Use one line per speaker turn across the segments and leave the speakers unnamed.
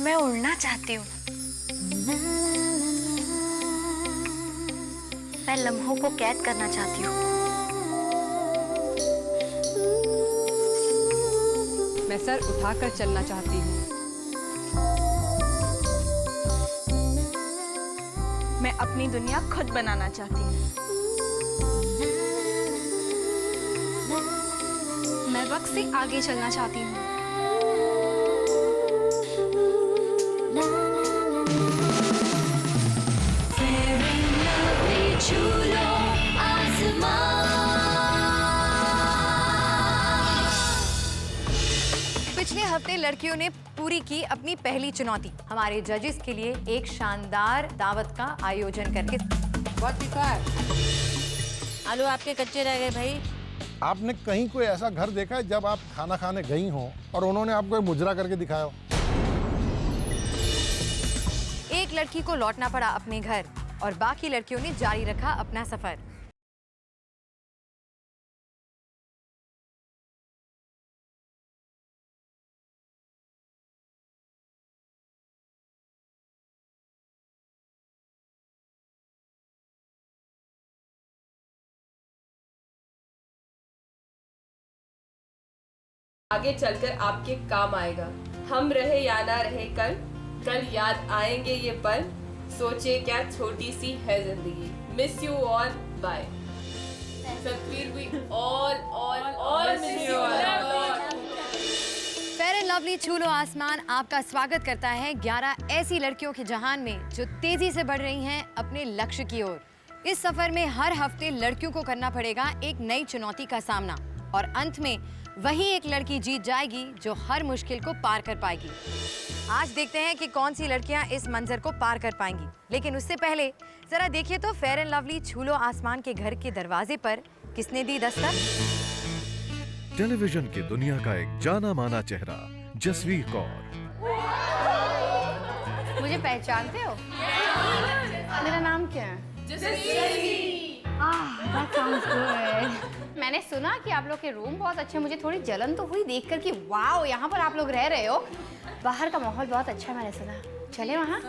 मैं उड़ना चाहती हूँ। मैं लम्हों को कैद करना चाहती हूँ।
मैं सर उठाकर चलना चाहती हूँ।
मैं अपनी दुनिया खुद बनाना चाहती हूँ।
मैं वक्त से आगे चलना चाहती हूँ।
पिछले हफ्ते लड़कियों ने पूरी की अपनी पहली चुनौती, हमारे जजेस के लिए एक शानदार दावत का आयोजन करके।
आलू आपके कच्चे रह गए भाई।
आपने कहीं कोई ऐसा घर देखा है जब आप खाना खाने गई हो और उन्होंने आपको एक मुजरा करके दिखाया हो?
एक लड़की को लौटना पड़ा अपने घर और बाकी लड़कियों ने जारी रखा अपना सफर।
आगे चलकर आपके काम आएगा। हम रहे या ना रहे कल, कल याद आएंगे ये पल। सोचे क्या छोटी सी है जिंदगी। Miss you all, bye. Satveer, we all miss you all।
Fair and lovely छू लो आसमान आपका स्वागत करता है 11 ऐसी लड़कियों के जहान में जो तेजी से बढ़ रही हैं अपने लक्ष्य की ओर। इस सफर में हर हफ्ते लड़कियों को करना पड़ेगा एक नई चुनौती का सामना और अंत में वही एक लड़की जीत जाएगी जो हर मुश्किल को पार कर पाएगी। आज देखते हैं कि कौन सी लड़कियां इस मंजर को पार कर पाएंगी, लेकिन उससे पहले जरा देखिए तो फेयर एंड लवली छू लो आसमान के घर के दरवाजे पर किसने दी दस्तक।
टेलीविजन की दुनिया का एक जाना माना चेहरा जसवीर कौर।
मुझे पहचानते हो? मेरा नाम क्या है? That sounds good। मैंने सुना कि आप लोग के रूम बहुत अच्छे हैं। मुझे थोड़ी जलन तो हुई देखकर कि वाओ, यहाँ पर आप लोग रह रहे हो। बाहर का माहौल बहुत अच्छा है, मैंने सुना। चले वहाँ?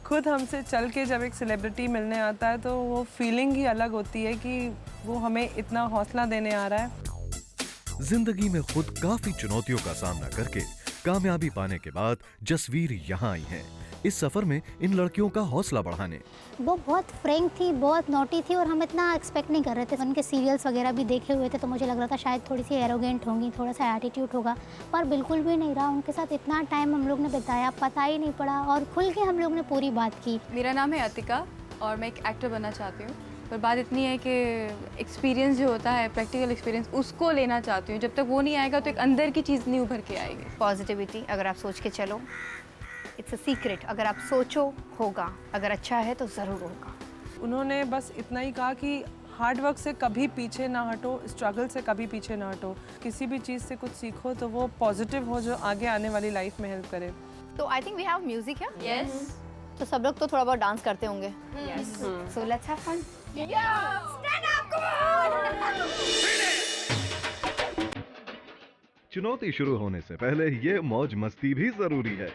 खुद हमसे चल के जब एक सेलिब्रिटी मिलने आता है तो वो फीलिंग ही अलग होती है कि वो हमें इतना हौसला देने आ रहा है।
जिंदगी में खुद काफी चुनौतियों का सामना करके कामयाबी पाने के बाद जसवीर यहाँ आई हैं इस सफर में इन लड़कियों का हौसला बढ़ाने।
वो बहुत फ्रैंक थी, बहुत नोटी थी और हम इतना एक्सपेक्ट नहीं कर रहे थे। उनके सीरियल्स वगैरह भी देखे हुए थे तो मुझे लग रहा था शायद थोड़ी सी एरोगेंट होंगी, थोड़ा सा एटीट्यूड होगा, पर बिल्कुल भी नहीं रहा। उनके साथ इतना टाइम हम लोग ने बिताया, पता ही नहीं पड़ा और खुल के हम लोग ने पूरी बात की।
मेरा नाम है अतिका और मैं एक एक्टर बनना चाहती हूँ, पर बात इतनी है कि एक्सपीरियंस जो होता है, प्रैक्टिकल एक्सपीरियंस, उसको लेना चाहती हूँ। जब तक वो नहीं आएगा तो एक अंदर की चीज़ नहीं उभर के आएगी।
पॉजिटिविटी, अगर आप सोच के चलो, इट्स अ सीक्रेट। अगर आप सोचो होगा, अगर अच्छा है तो ज़रूर होगा।
उन्होंने बस इतना ही कहा कि हार्ड वर्क से कभी पीछे ना हटो, स्ट्रगल से कभी पीछे ना हटो। किसी भी चीज़ से कुछ सीखो तो वो पॉजिटिव हो जो आगे आने वाली लाइफ में हेल्प करे।
तो I think we have music है।
यस।
तो सब लोग तो थोड़ा बहुत डांस करते होंगे। So let's have fun.
चुनौती शुरू होने से पहले ये मौज मस्ती भी जरूरी है।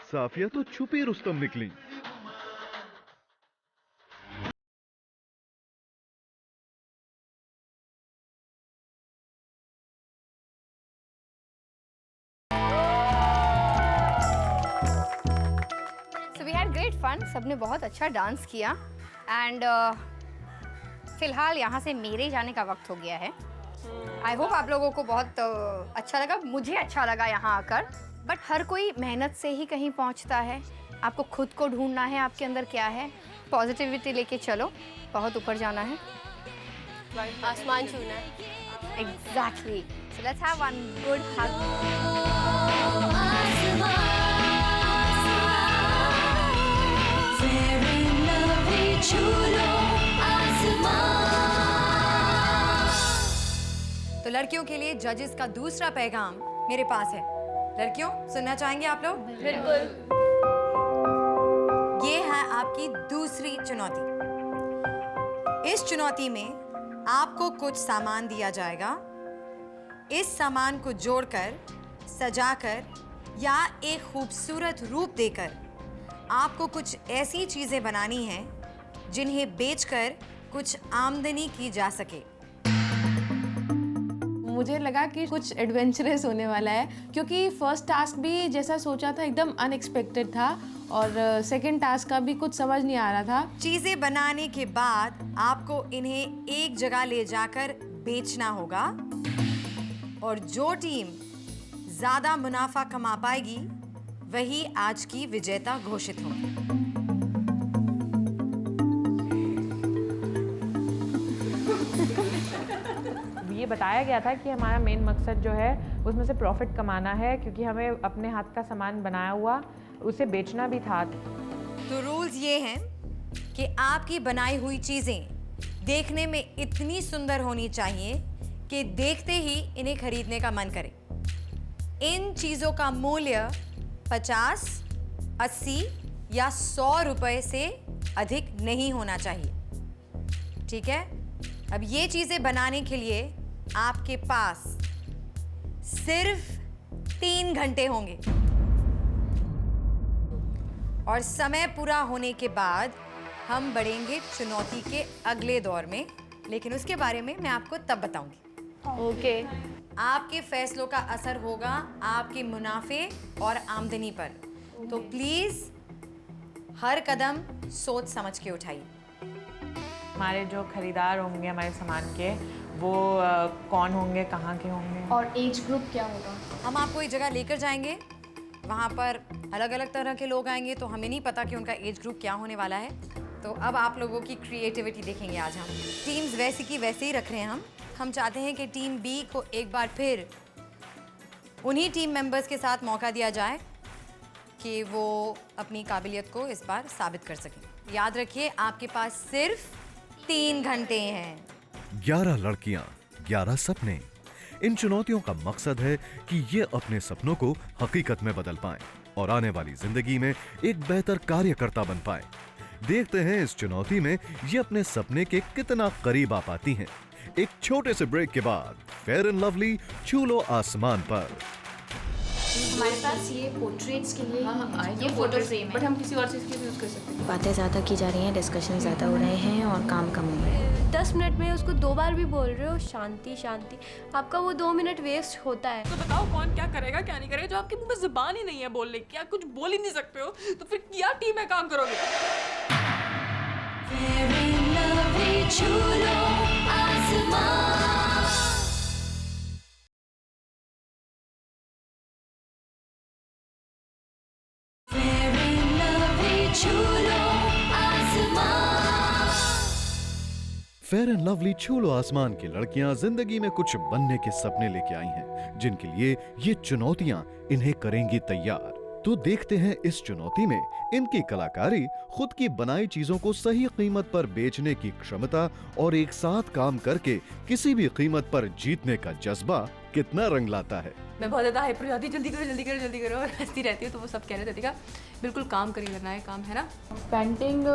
साफिया तो छुपी रुस्तम निकली।
So we had great fun, सबने बहुत अच्छा डांस किया एंड फिलहाल यहाँ से मेरे जाने का वक्त हो गया है। आई होप आप लोगों को बहुत अच्छा लगा, मुझे अच्छा लगा यहाँ आकर। बट हर कोई मेहनत से ही कहीं पहुँचता है। आपको खुद को ढूंढना है, आपके अंदर क्या है। पॉजिटिविटी लेके चलो, बहुत ऊपर जाना है,
आसमान छूना है।
Exactly. So let's have one good hug.
Very lovely, chulo,
लड़कियों के लिए जजेस का दूसरा पैगाम मेरे पास है। लड़कियों, सुनना चाहेंगे आप लोग?
बिल्कुल।
ये है आपकी दूसरी चुनौती। इस चुनौती में आपको कुछ सामान दिया जाएगा। इस सामान को जोड़कर, सजाकर या एक खूबसूरत रूप देकर आपको कुछ ऐसी चीजें बनानी हैं जिन्हें बेचकर कुछ आमदनी की जा सके।
मुझे लगा कि कुछ एडवेंचरस होने वाला है, क्योंकि फर्स्ट टास्क भी जैसा सोचा था एकदम अनएक्सपेक्टेड था और सेकंड टास्क का भी कुछ समझ नहीं आ रहा था।
चीजें बनाने के बाद आपको इन्हें एक जगह ले जाकर बेचना होगा और जो टीम ज्यादा मुनाफा कमा पाएगी वही आज की विजेता घोषित होगी।
ये बताया गया था कि हमारा मेन मकसद जो है उसमें से प्रॉफिट कमाना है, क्योंकि हमें अपने हाथ का सामान बनाया हुआ उसे बेचना भी था।
तो रूल्स ये हैं कि आपकी बनाई हुई चीजें देखने में इतनी सुंदर होनी चाहिए कि देखते ही इन्हें खरीदने का मन करे। इन चीजों का मूल्य 50, 80 या 100 रुपए से अधिक नहीं होना चाहिए। ठीक है? अब ये चीजें बनाने के लिए आपके पास सिर्फ 3 घंटे होंगे और समय पूरा होने के बाद हम बढ़ेंगे चुनौती के अगले दौर में, लेकिन उसके बारे में मैं आपको तब बताऊंगी।
ओके।
आपके फैसलों का असर होगा आपके मुनाफे और आमदनी पर, तो प्लीज हर कदम सोच समझ के उठाइए।
हमारे जो खरीदार होंगे हमारे सामान के, वो कौन होंगे, कहाँ के होंगे
और एज ग्रुप क्या होगा?
हम आपको एक जगह लेकर जाएंगे, वहाँ पर अलग अलग तरह के लोग आएंगे, तो हमें नहीं पता कि उनका एज ग्रुप क्या होने वाला है। तो अब आप लोगों की क्रिएटिविटी देखेंगे आज हम। टीम्स वैसी की वैसे ही रख रहे हैं हम चाहते हैं कि टीम बी को एक बार फिर उन्हीं टीम मेंबर्स के साथ मौका दिया जाए कि वो अपनी काबिलियत को इस बार साबित कर सकें। याद रखिए, आपके पास सिर्फ 3 घंटे हैं।
11 लड़कियां, 11 सपने। इन चुनौतियों का मकसद है कि ये अपने सपनों को हकीकत में बदल पाएं और आने वाली जिंदगी में एक बेहतर कार्यकर्ता बन पाएं। देखते हैं इस चुनौती में ये अपने सपने के कितना करीब आ पाती हैं। एक छोटे से ब्रेक के बाद फेयर एंड लवली छू लो आसमान पर।
हमारे पास ये पोर्ट्रेट्स के लिए ये फोटो फ्रेम है, बट हम किसी और चीज़ के लिए यूज़ कर सकते हैं।
बातें ज़्यादा की जा रही हैं, डिस्कशन ज़्यादा हो रहे हैं और काम कम हो रहा है।
10 मिनट में उसको 2 बार भी बोल रहे हो शांति शांति, आपका वो 2 मिनट वेस्ट होता है।
तो बताओ कौन क्या करेगा क्या नहीं करेगा, जो आपके मुंह में जुबान ही नहीं है बोलने की, आप कुछ बोल ही नहीं सकते हो, तो फिर क्या टीम में काम करोगे?
फेयर एंड लवली छू लो आसमान की लड़कियां जिंदगी में कुछ बनने के सपने लेके आई हैं, जिनके लिए ये चुनौतियां इन्हें करेंगी तैयार। तो देखते हैं इस चुनौती में इनकी कलाकारी, खुद की बनाई चीजों को सही कीमत पर बेचने की क्षमता और एक साथ काम करके किसी भी कीमत पर जीतने का जज्बा कितना रंग लाता है।
मैं बहुत ज़्यादा हाइपर हो जाती हूँ, जल्दी करो जल्दी करो जल्दी करो, और हंसती रहती हूँ, तो वो सब कह रहे थे का बिल्कुल काम करिए, करना है काम, है ना।
पेंटिंग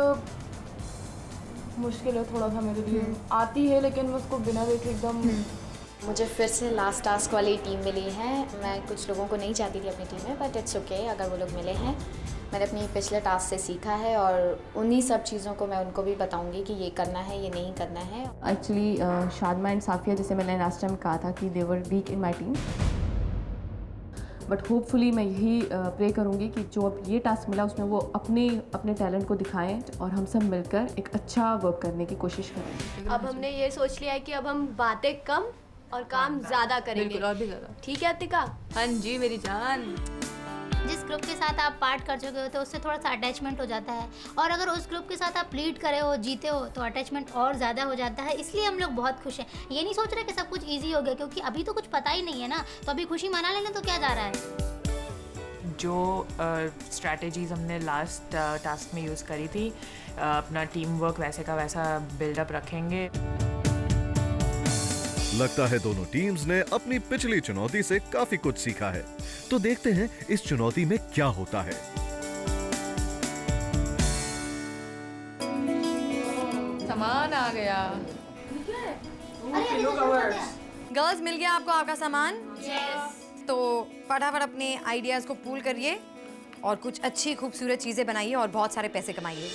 मुश्किल है थोड़ा सा मेरे लिए, आती है लेकिन मैं उसको बिना देखे एकदम।
मुझे फिर से लास्ट टास्क वाली टीम मिली है। मैं कुछ लोगों को नहीं चाहती थी अपनी टीम में, बट इट्स ओके अगर वो लोग मिले हैं। मैंने अपनी पिछले टास्क से सीखा है और उन्हीं सब चीज़ों को मैं उनको भी बताऊंगी कि ये करना है, ये नहीं करना है।
एक्चुअली शादमा एंड साफिया, जैसे मैंने लास्ट टाइम कहा था कि they were weak in my team, but hopefully मैं यही प्रे करूँगी कि जो अब ये टास्क मिला उसमें वो अपने टैलेंट को दिखाएं और हम सब मिलकर एक अच्छा वर्क करने की कोशिश करें।
अब हमने ये सोच लिया है कि अब हम बातें कम और काम ज़्यादा करेंगे।
बिल्कुल, और भी ज़्यादा।
ठीक है अतिका?
हाँ जी मेरी जान।
जिस ग्रुप के साथ आप पार्ट कर चुके हो तो उससे थोड़ा सा अटैचमेंट हो जाता है, और अगर उस ग्रुप के साथ आप लीड करे हो, जीते हो, तो अटैचमेंट और ज़्यादा हो जाता है। इसलिए हम लोग बहुत खुश हैं। ये नहीं सोच रहे कि सब कुछ ईजी हो गया, क्योंकि अभी तो कुछ पता ही नहीं है ना, तो अभी खुशी मना लेना तो क्या जा रहा है।
जो स्ट्रैटेजीज हमने लास्ट टास्क में यूज़ करी थी, अपना टीम वर्क वैसे का वैसा बिल्डअप रखेंगे।
लगता है दोनों टीम्स ने अपनी पिछली चुनौती से काफी कुछ सीखा है। तो देखते हैं इस चुनौती में क्या होता है।
सामान आ गया।
गर्ल्स, मिल गया आपको आपका सामान? तो फटाफट अपने आइडियाज को पूल करिए और कुछ अच्छी खूबसूरत चीजें बनाइए और बहुत सारे पैसे कमाइए।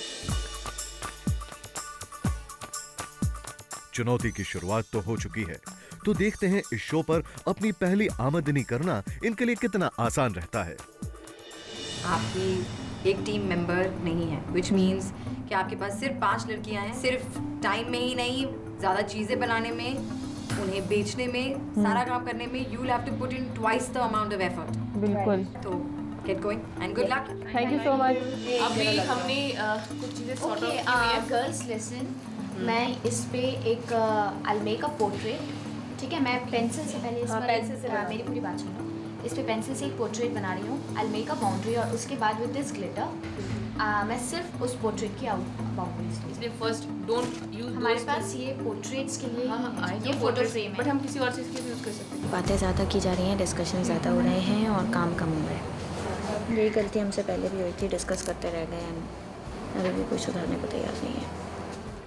चुनौती की शुरुआत तो हो चुकी है, तो देखते हैं इस शो पर अपनी पहली आमदनी करना इनके लिए कितना आसान रहता है।
आपकी एक टीम मेंबर नहीं है, विच मीन्स कि आपके पास सिर्फ 5 लड़कियां हैं। सिर्फ टाइम में ही नहीं, ज़्यादा चीज़ें बनाने में, उन्हें बेचने में, सारा काम करने में you will have to put in twice the amount of effort.
बिल्कुल।
तो get going and good luck.
Thank you so much.
अभी हमने कुछ चीजें सॉर्ट आउट की हुई है।
गर्ल्स लिसन, मैं इस पे एक आई मेक अ पोर्ट्रेट, ठीक है? मैं पेंसिल से पहले इस पर
पेंसिल से
मेरी पूरी बात सुनो। इस पे पेंसिल से एक पोर्ट्रेट बना रही हूँ। आई मेक अ बाउंड्री और उसके बाद विद दिस ग्लिटर मैं सिर्फ उस पोर्ट्रेट की आउट बाउंड्रीज।
इसलिए फर्स्ट डोंट यूज
हमारे पास ये पोर्ट्रेट्स के लिए
ये
ये फोटो फ्रेम है,
बट हम किसी और चीज़ के लिए यूज कर सकते हैं।
बातें ज़्यादा की जा रही हैं, डिस्कशन ज़्यादा हो रहे हैं और काम कम हो रहा है। यही गलती हमसे पहले भी हुई थी, डिस्कस करते रह गए एंड अभी भी कोई सुधारने को तैयार नहीं है।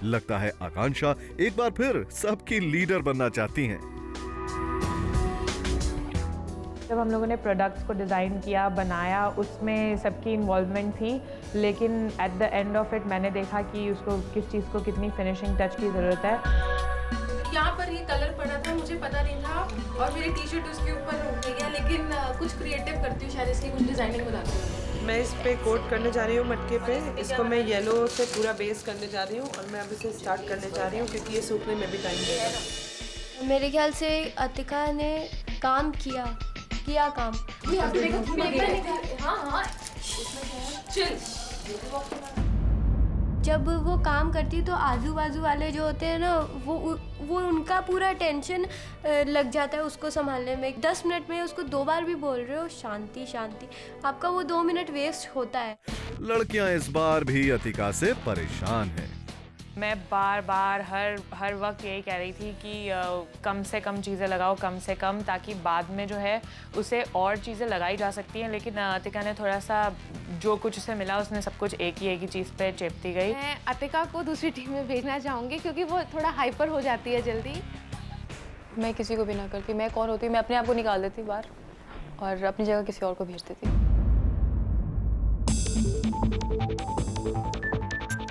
लगता है आकांक्षा एक बार फिर सबकी लीडर बनना चाहती हैं।
जब हम लोगों ने प्रोडक्ट्स को डिज़ाइन किया, बनाया, उसमें सबकी इन्वॉल्वमेंट थी, लेकिन at the end of it मैंने देखा कि उसको किस चीज़ को कितनी फिनिशिंग टच की ज़रूरत है।
यहाँ पर ये कलर पड़ा था, मुझे पता नहीं था और मेरी टी शर्ट उसके ऊपर रुक गया, लेकिन कुछ क्रिएटिव करती हूँ, शायद इसकी कुछ डिजाइनिंग बनाती हूँ।
मैं इस पे कोट करने जा रही हूँ मटके पे। इसको मैं येलो से पूरा बेस करने जा रही हूँ और मैं अभी से स्टार्ट करने जा रही हूँ क्योंकि ये सूखने में भी टाइम लगेगा।
मेरे ख्याल से अतिका ने काम किया काम। जब वो काम करती तो आजू बाजू वाले जो होते हैं ना, वो उनका पूरा टेंशन लग जाता है उसको संभालने में। 10 मिनट में उसको 2 बार भी बोल रहे हो शांति शांति, आपका वो 2 मिनट वेस्ट होता है।
लड़कियां इस बार भी अतिका से परेशान हैं।
मैं बार बार हर वक्त यही कह रही थी कि कम से कम चीज़ें लगाओ, कम से कम, ताकि बाद में जो है उसे और चीज़ें लगाई जा सकती हैं। लेकिन अतिका ने थोड़ा सा जो कुछ उसे मिला उसने सब कुछ एक ही चीज़ पे चेपती गई।
मैं अतिका को दूसरी टीम में भेजना चाहूँगी क्योंकि वो थोड़ा हाइपर हो जाती है जल्दी।
मैं किसी को भी ना करती, मैं कौन होती, मैं अपने आप को निकाल देती बाहर और अपनी जगह किसी और को भेज देती।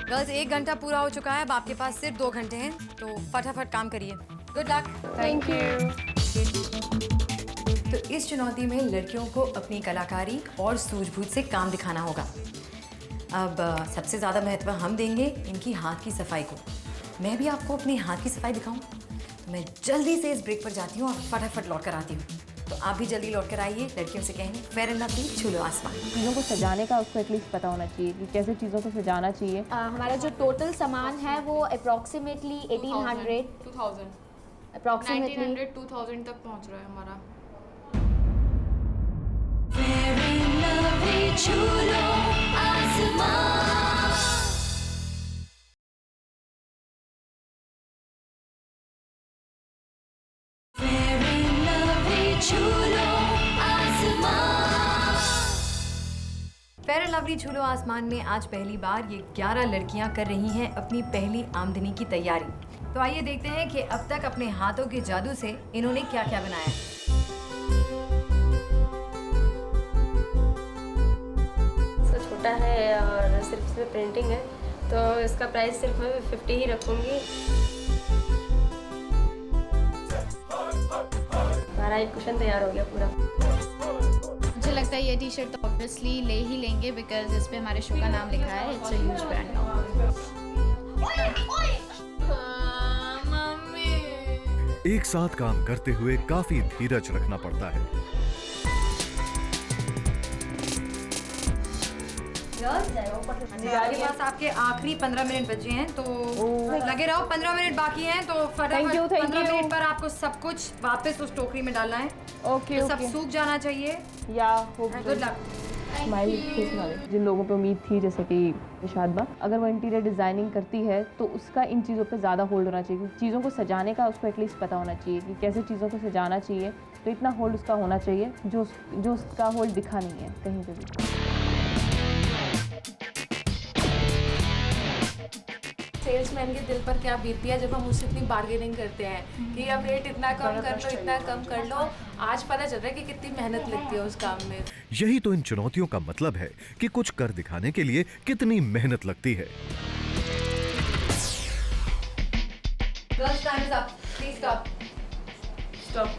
गर्ल्स, 1 घंटा पूरा हो चुका है, अब आपके पास सिर्फ 2 घंटे हैं, तो फटाफट काम करिए। Good luck.
Thank you.
तो इस चुनौती में लड़कियों को अपनी कलाकारी और सूझबूझ से काम दिखाना होगा। अब सबसे ज़्यादा महत्व हम देंगे इनकी हाथ की सफाई को। मैं भी आपको अपने हाथ की सफाई दिखाऊं, तो मैं जल्दी से इस ब्रेक पर जाती हूँ और फटाफट लौट कर आती हूँ। तो आप भी जल्दी लौट कर आइए। लड़कियों से कहेंगे फेयर एंड लवली छू लो आसमान।
चीज़ों को सजाने का उसको एटलीस्ट पता होना चाहिए कि कैसे चीज़ों को सजाना चाहिए।
हमारा जो टोटल सामान है वो अप्रॉक्सीमेटली 1800
2000
अप्रॉक्सीमेटली
1900 2000 तक पहुंच रहा है हमारा।
फेयर एंड लवली झूलो आसमान में आज पहली बार ये 11 लड़कियां कर रही हैं अपनी पहली आमदनी की तैयारी। तो आइए देखते हैं कि अब तक अपने हाथों के जादू से इन्होंने क्या क्या बनाया।
इसका छोटा है और सिर्फ इसमें प्रिंटिंग है, तो इसका प्राइस सिर्फ मैं 50 ही रखूँगी। हमारा एक कुशन तैयार हो गया पूरा।
मुझे लगता है ये टी शर्ट तो ऑब्वियसली ले ही लेंगे बिकॉज इस पे हमारे शो का नाम लिखा है। It's a huge brand.
एक साथ काम करते हुए काफी धीरज रखना पड़ता है।
हमारे पास आपके आखिरी 15 मिनट बचे हैं, तो लगे रहो। 15 मिनट बाकी हैं, तो फटाफट 15 मिनट पर आपको सब कुछ वापस उस टोकरी में डालना है।
ओके,
तो सब सूख जाना चाहिए।
या
गुड लक।
स्माइल फेस वाले जिन लोगों पे उम्मीद थी, जैसे कि शादबा, अगर वो इंटीरियर डिज़ाइनिंग करती है तो उसका इन चीज़ों पे ज़्यादा होल्ड होना चाहिए। चीज़ों को सजाने का उसको एटलीस्ट पता होना चाहिए कि कैसे चीज़ों को सजाना चाहिए, तो इतना होल्ड उसका होना चाहिए जो उसका होल्ड दिखा नहीं है कहीं पे भी।
सेल्समैन के दिल पर क्या बीतती है जब हम उससे इतनी बार्गेनिंग करते हैं कि अब रेट इतना कम कर लो, इतना कम कर लो। आज पता चल रहा है कि कितनी मेहनत लगती है उस काम में।
यही तो इन चुनौतियों का मतलब है कि कुछ कर दिखाने के लिए कितनी मेहनत लगती है।
Girls, time is up. Please stop. Stop.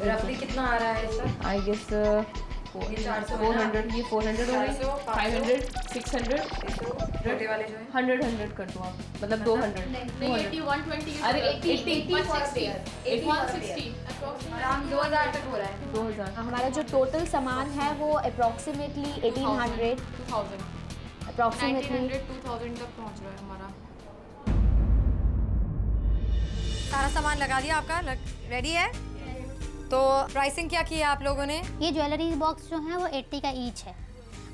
रफली कितना आ रहा है इसका?
आई गेस 400, ये 400 हो गई, 500, 600,
छोटे वाले जो है
100 कर दूँ आप, मतलब 200।
नहीं 80, 120,
अरे
80, 160, 160,
अराउंड 2000 तक हो रहा है।
2000।
हमारा जो टोटल सामान है वो अप्रॉक्सीमेटली 1800 अप्रॉक्सीमेटली
2000 तक पहुंच रहा है हमारा।
सारा सामान लगा दिया आपका, रेडी है? तो प्राइसिंग क्या की है आप लोगों ने?
ये ज्वेलरी बॉक्स जो है वो 80 का ईच है,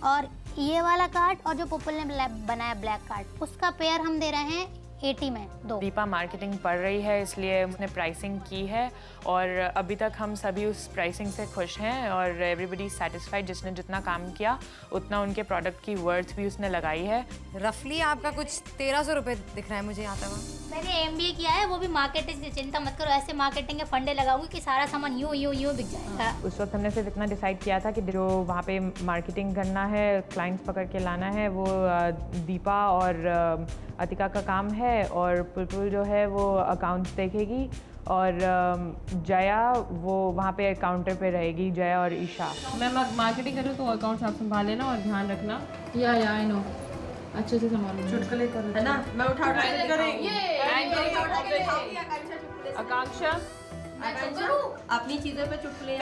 और ये वाला कार्ड और जो पॉपुल ने बनाया ब्लैक कार्ड, उसका पेयर हम दे रहे हैं 80 में 2।
दीपा मार्केटिंग पढ़ रही है इसलिए उसने प्राइसिंग की है और अभी तक हम सभी उस प्राइसिंग से खुश हैं और एवरीबडी सेटिस्फाइड। जिसने जितना काम किया उतना उनके प्रोडक्ट की वर्थ भी उसने लगाई है।
रफली आपका कुछ 1300 रुपये दिख रहा है मुझे यहाँ तक।
मैंने MBA किया है, वो भी मार्केटिंग से। चिंता मत करो, ऐसे मार्केटिंग के फंडे लगाऊंगी कि सारा सामान यूं बिक जाएगा।
उस वक्त हमने सिर्फ इतना डिसाइड किया था कि जो वहाँ पे मार्केटिंग करना है, क्लाइंट्स पकड़ के लाना है, वो दीपा और अतिका का काम है और पुलपुल जो है वो अकाउंट्स देखेगी और जया वो वहाँ पे काउंटर पे रहेगी, जया और ईशा।
मैं मार्केटिंग करूँ तो अकाउंट्स आप संभाल लेना और ध्यान रखना।
या आई नो, अच्छे से संभालो,
चुटकुले करो, है ना? मैं उठा आकांक्षा
अपनी चीजों पे चुटकुले।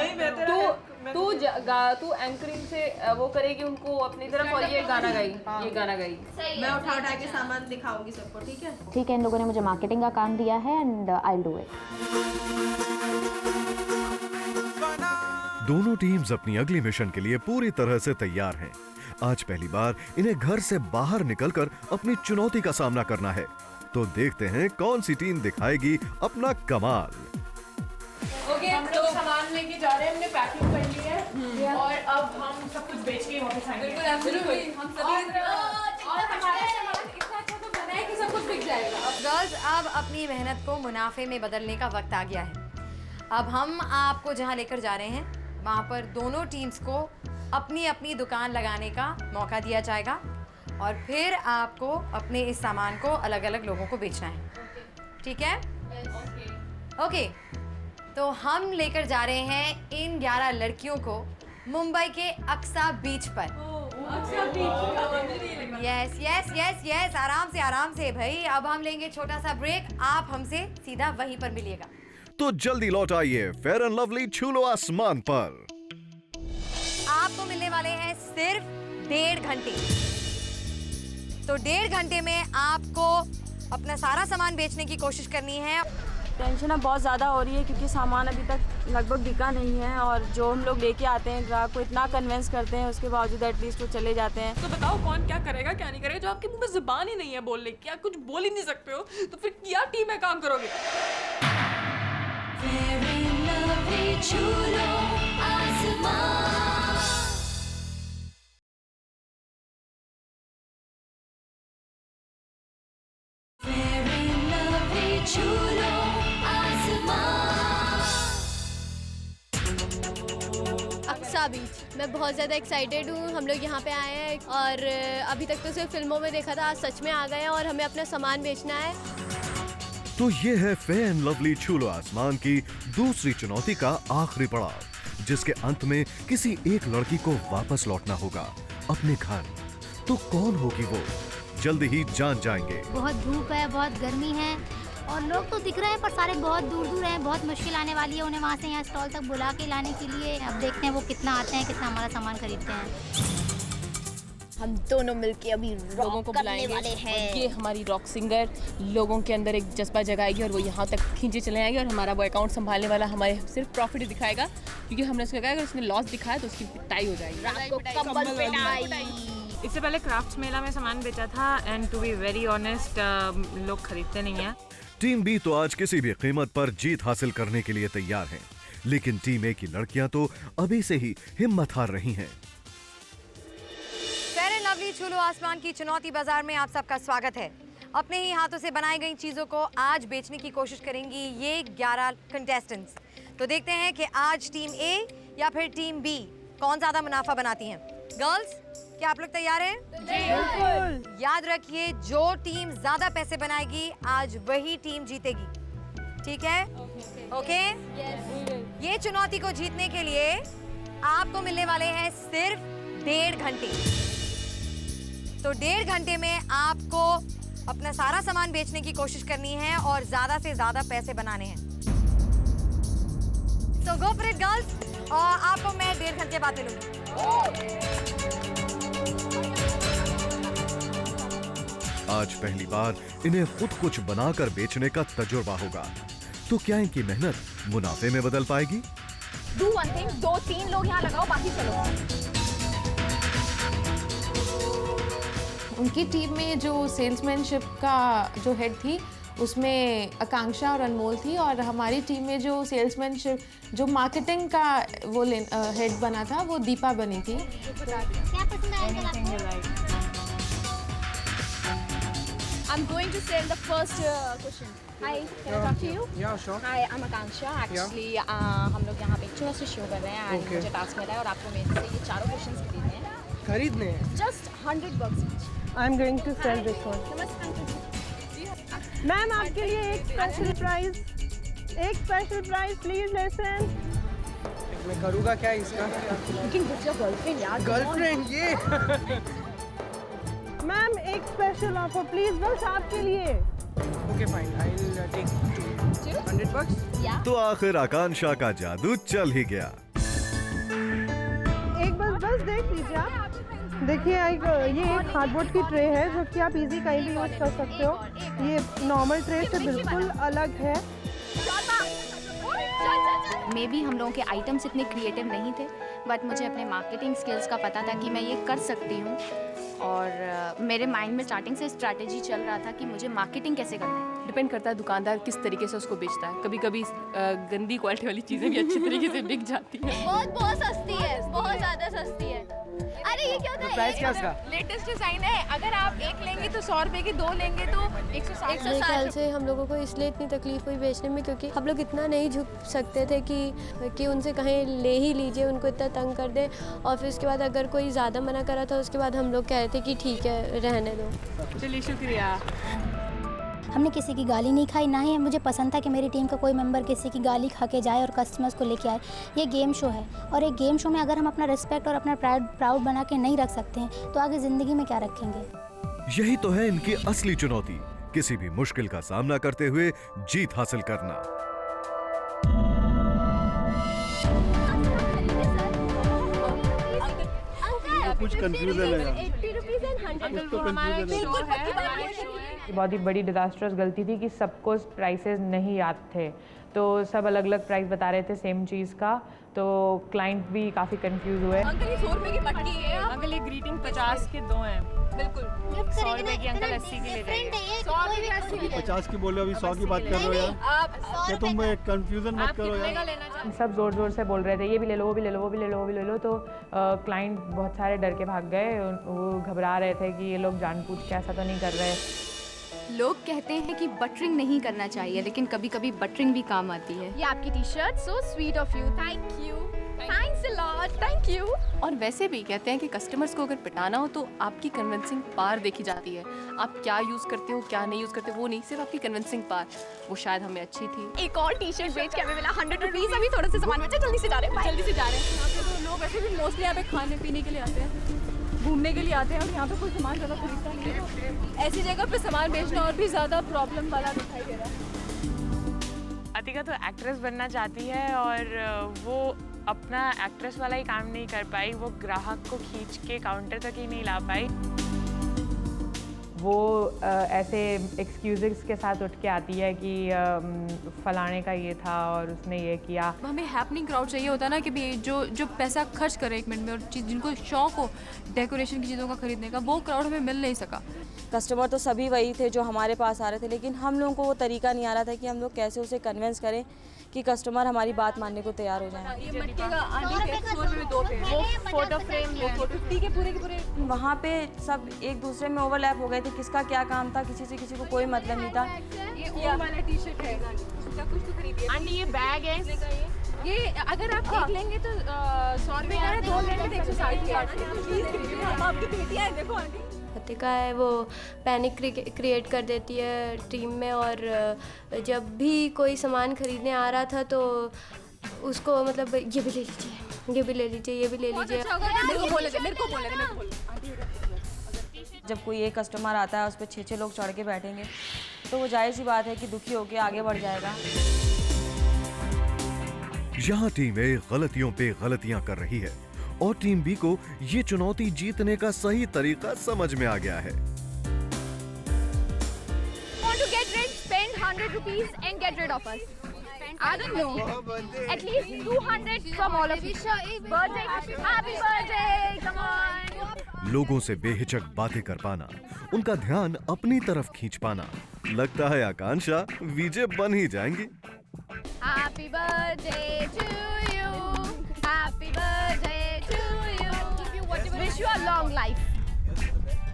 तू एंकरिंग से वो करेगी उनको अपनी तरफ, और ये गाना गाई।
मैं उठा के सामान दिखाऊंगी सबको, ठीक है?
ठीक है, इन लोगों ने मुझे मार्केटिंग का काम दिया है and I will do it.
दोनों टीम्स अपनी अगली मिशन के लिए पूरी तरह से तैयार हैं। आज पहली बार इन्हें घर से बाहर निकलकर अपनी चुनौती का सामना करना है, तो देखते हैं कौन सी टीम दिखाएगी अपना कमाल।
ओके, हम लोग सामान लेके जा रहे हैं, हमने पैकिंग कर ली है और अब हम सब कुछ बेच के वापस आएंगे। बिल्कुल, हम सभी और हमारा सामान इतना अच्छा तो बना है कि सब कुछ बिक जाएगा।
गर्ल्स, अब अपनी मेहनत को मुनाफे में बदलने का वक्त आ गया है। अब हम आपको जहां लेकर जा रहे हैं वहां पर दोनों टीम्स को अपनी अपनी दुकान लगाने का मौका दिया जाएगा और फिर आपको अपने इस सामान को अलग अलग लोगों को बेचना है, ठीक है? ओके, तो हम लेकर जा रहे हैं इन 11 लड़कियों को मुंबई के अक्सा बीच पर। यस, आराम से भाई। अब हम लेंगे छोटा सा ब्रेक, आप हमसे सीधा वहीं पर मिलिएगा।
तो जल्दी लौट आइए फेयर एंड लवली छू लो आसमान पर।
आपको मिलने वाले हैं सिर्फ 1.5 घंटे। तो 1.5 घंटे में आपको अपना सारा सामान बेचने की कोशिश करनी है।
टेंशन अब बहुत ज़्यादा हो रही है क्योंकि सामान अभी तक लगभग बिका नहीं है और जो हम लोग लेके आते हैं ग्राहक को इतना कन्विंस करते हैं, उसके बावजूद एटलीस्ट वो चले जाते हैं।
तो बताओ कौन क्या करेगा क्या नहीं करेगा, जो आपके मुंह में जुबान ही नहीं है बोलने की, आप कुछ बोल ही नहीं सकते हो, तो फिर क्या टीम में काम करोगे?
अक्सा बीच, मैं बहुत ज़्यादा एक्साइटेड हूँ। हम लोग यहाँ पे आए हैं और अभी तक तो सिर्फ फिल्मों में देखा था, आज सच में आ गए हैं और हमें अपना सामान बेचना है।
तो ये है फेयर एंड लवली छू लो आसमान की दूसरी चुनौती का आखिरी पड़ाव, जिसके अंत में किसी एक लड़की को वापस लौटना होगा अपने घर। तो कौन होगी वो, जल्दी ही जान जाएंगे।
बहुत धूप है, बहुत गर्मी है और लोग तो दिख रहे हैं पर सारे बहुत दूर दूर हैं। बहुत मुश्किल आने वाली है उन्हें वहाँ से यहाँ स्टॉल तक बुला के लाने के लिए। अब देखते हैं वो कितना आते हैं, कितना हमारा सामान खरीदते हैं।
हम दोनों मिलके अभी
लोगों को बुलाएंगे और ये हमारी रॉक सिंगर लोगों के अंदर एक जज्बा जगाएगी और वो यहाँ तक खींचे चले आएंगे और हमारा वो अकाउंट संभालने वाला हमारे सिर्फ प्रॉफिट दिखाएगा, क्योंकि हमने उसको कहा अगर उसने लॉस दिखाया तो उसकी पिटाई हो जाएगी।
इससे पहले क्राफ्ट्स मेला में सामान बेचा था and to be very honest लोग खरीदते नहीं हैं।
टीम बी तो आज किसी भी कीमत पर जीत हासिल करने के लिए तैयार है, लेकिन टीम ए की लड़कियां तो अभी से ही हिम्मत हार रही हैं।
फेयर एंड लवली छू लो आसमान की चुनौती बाजार में आप सबका स्वागत है। अपने ही हाथों से बनाई गई चीजों को आज बेचने की कोशिश करेंगी ये 11 कंटेस्टेंट्स। तो देखते हैं कि आज टीम ए या फिर टीम बी कौन ज्यादा मुनाफा बनाती हैं। गर्ल्स, क्या आप लोग तैयार हैं?
बिल्कुल।
याद रखिए, जो टीम ज्यादा पैसे बनाएगी आज वही टीम जीतेगी, ठीक है? ओके? ये चुनौती को जीतने के लिए आपको मिलने वाले हैं सिर्फ 1.5 घंटे। तो 1.5 घंटे में आपको अपना सारा सामान बेचने की कोशिश करनी है और ज्यादा से ज्यादा पैसे बनाने हैं। So go for it girls, और आपको मैं 1.5 घंटे बाद मिलूंगी।
आज पहली बार इन्हें खुद कुछ बनाकर बेचने का तजुर्बा होगा, तो क्या इनकी मेहनत मुनाफे में बदल पाएगी?
Do one thing, 2-3 लोग यहाँ लगाओ, बाकी चलो।
उनकी टीम में जो सेल्समैनशिप का जो हेड थी उसमें आकांक्षा और अनमोल थी, और हमारी टीम में जो सेल्समैनशिप जो मार्केटिंग का वो हेड बना था वो दीपा बनी थी।
I'm going to send the first question. Hi, can I talk to you?
Yeah, sure.
Hi, I'm Akanksha. Actually, हम लोग यहाँ पे चुना से शो कर रहे हैं and मुझे टास्क मिला है और आपको मेरे से ये चारों क्वेश्चंस खरीदने हैं।
खरीदने हैं?
Just $100 each.
I'm going to sell this one. Ma'am, आपके लिए एक स्पेशल प्राइस प्लीज लिसन।
मैं करूँगा क्या इसका?
लेकिन गुड गर्लफ्रेंड यार।
गर्लफ्रेंड ये?
मैम, एक स्पेशल ऑफर प्लीज, बस आपके लिए।
Okay, fine. I'll take $100.
तो आखिर आकांक्षा का जादू चल ही गया।
एक बस देख लीजिए आप। देखिए, ये एक हार्डबोर्ड की ट्रे है जो कि आप इजी कहीं भी यूज कर सकते हो। ये नॉर्मल ट्रे से बिल्कुल अलग है।
मे बी हम लोगों के आइटम्स इतने क्रिएटिव नहीं थे, बट मुझे अपने मार्केटिंग स्किल्स का पता था कि मैं ये कर सकती हूँ, और मेरे माइंड में स्टार्टिंग से स्ट्रैटेजी चल रहा था कि मुझे मार्केटिंग कैसे करना है।
डिपेंड करता है दुकानदार किस तरीके से उसको बेचता है। कभी कभी गंदी क्वालिटी वाली चीज़ें भी अच्छी तरीके से बिक जाती हैं।
बहुत सस्ती है, बहुत ज़्यादा सस्ती है। अरे ये क्या होता है?
प्राइस क्या इसका?
लेटेस्ट डिजाइन है, अगर आप एक लेंगे तो 100 रुपए की, 2 लेंगे तो 160।
मेरे ख्याल से हम लोगों को इसलिए इतनी तकलीफ हुई बेचने में क्योंकि हम लोग इतना नहीं झुक सकते थे कि उनसे कहें ले ही लीजिए, उनको इतना तंग कर दें, और फिर उसके बाद अगर कोई ज़्यादा मना करा था उसके बाद हम लोग कह रहे थे कि ठीक है रहने दो।
चलिए, शुक्रिया।
हमने किसी की गाली नहीं खाई, ना ही मुझे पसंद था कि मेरी टीम का कोई मेंबर किसी की गाली खा के जाए और कस्टमर्स को लेके आए। ये गेम शो है, और एक गेम शो में अगर हम अपना रिस्पेक्ट और अपना प्राउड बना के नहीं रख सकते हैं तो आगे ज़िंदगी में क्या रखेंगे।
यही तो है इनकी असली चुनौती, किसी भी मुश्किल का सामना करते हुए जीत हासिल करना।
कुछ कंफ्यूजन है।
बहुत ही बड़ी डिजास्टर्स गलती थी कि सबको प्राइसेस नहीं याद थे, तो सब अलग अलग प्राइस बता रहे थे सेम चीज़ का, तो क्लाइंट भी काफ़ी कंफ्यूज हुए।
अंकल ये 100 रुपए की पट्टी है। अंकल ये ग्रीटिंग 50 के 2 हैं। बिल्कुल 100 रुपए की अंकल 80 की ले जाइए। 100 रुपए की 80 की
50 की बोले, अभी 100 की बात कर रहे हो यार। क्या तुम कंफ्यूजन मत करो यार।
सब जोर जोर से बोल रहे थे ये भी ले लो, वो भी ले लो, वो भी ले लो, वो भी ले लो, तो क्लाइंट बहुत सारे डर के भाग गए। वो घबरा रहे थे कि ये लोग जानबूझ के ऐसा तो नहीं कर रहे।
लोग कहते हैं कि बटरिंग नहीं करना चाहिए, लेकिन कभी कभी बटरिंग भी काम आती है।
ये आपकी T-shirt, so sweet of you. Thank you, thanks a lot, thank you.
और वैसे भी कहते हैं कि कस्टमर्स को अगर पिटाना हो तो आपकी कन्विंसिंग पावर देखी जाती है। आप क्या यूज़ करते हो, क्या नहीं यूज़ करते, वो नहीं, सिर्फ आपकी कन्विंसिंग पावर, वो शायद हमें अच्छी थी।
एक और टी-शर्ट बेच के हमें मिला 100 रुपीज़। अभी थोड़ा सा सामान बचा, जल्दी से जा रहे हैं,
जल्दी से जा रहे हैं। यहाँ पे तो लोग वैसे भी मोस्टली यहाँ पे खाने पीने के लिए आते हैं, घूमने के लिए आते हैं, और यहाँ पे कोई सामान ज़्यादा खरीदता नहीं है। ऐसी जगह पे सामान बेचना और भी ज़्यादा प्रॉब्लम वाला दिखाई दे रहा है।
अतिका तो एक्ट्रेस बनना चाहती है और वो अपना एक्ट्रेस वाला ही काम नहीं कर पाई, वो ग्राहक को खींच के काउंटर तक ही नहीं ला पाई।
वो ऐसे एक्सक्यूज़ेस के साथ उठ के आती है कि फलाने का ये था और उसने ये किया।
हमें हैपनिंग क्राउड चाहिए होता है ना कि भी जो पैसा खर्च करे 1 मिनट में, और जिनको शौक हो डेकोरेशन की चीज़ों का खरीदने का, वो क्राउड हमें मिल नहीं सका।
कस्टमर तो सभी वही थे जो हमारे पास आ रहे थे, लेकिन हम लोगों को वो तरीका नहीं आ रहा था कि हम लोग कैसे उसे कन्विंस करें कि कस्टमर हमारी बात मानने को तैयार हो जाए। वहाँ पे सब एक दूसरे में ओवरलैप हो गए थे, किसका क्या काम था, किसी से किसी को कोई मतलब नहीं था।
ये वाला टी-शर्ट है, कुछ तो खरीदिए। आंटी ये बैग है, ये अगर आप देख लेंगे तो 100 रुपये का है, 2 लेंगे तो 160 की आती है। प्लीज खरीदिए, हम आपकी बेटियाँ हैं, देखो आंटी।
अतिका है वो पैनिक क्रिएट कर देती है टीम में, और जब भी कोई सामान खरीदने आ रहा था तो उसको मतलब ये भी ले लीजिए, ये भी ले लीजिए, ये भी ले लीजिए।
जब कोई एक कस्टमर आता है उस पर 6 लोग चढ़ के बैठेंगे तो वो जाहिर सी बात है कि दुखी होकर आगे बढ़ जाएगा।
यहाँ टीम ए गलतियों पे गलतियाँ कर रही है और टीम बी को ये चुनौती जीतने का सही तरीका समझ में आ गया है।
Want to get rich? Spend 100 rupees and get rid of us. I don't know. At least 200 from all of you. Birthday, happy birthday! Come on.
लोगों से बेहिचक बातें कर पाना, उनका ध्यान अपनी तरफ खींच पाना, लगता है आकांक्षा वीजे बन ही जाएंगी।
Happy birthday to you. Happy birthday to you. Wish you a long life.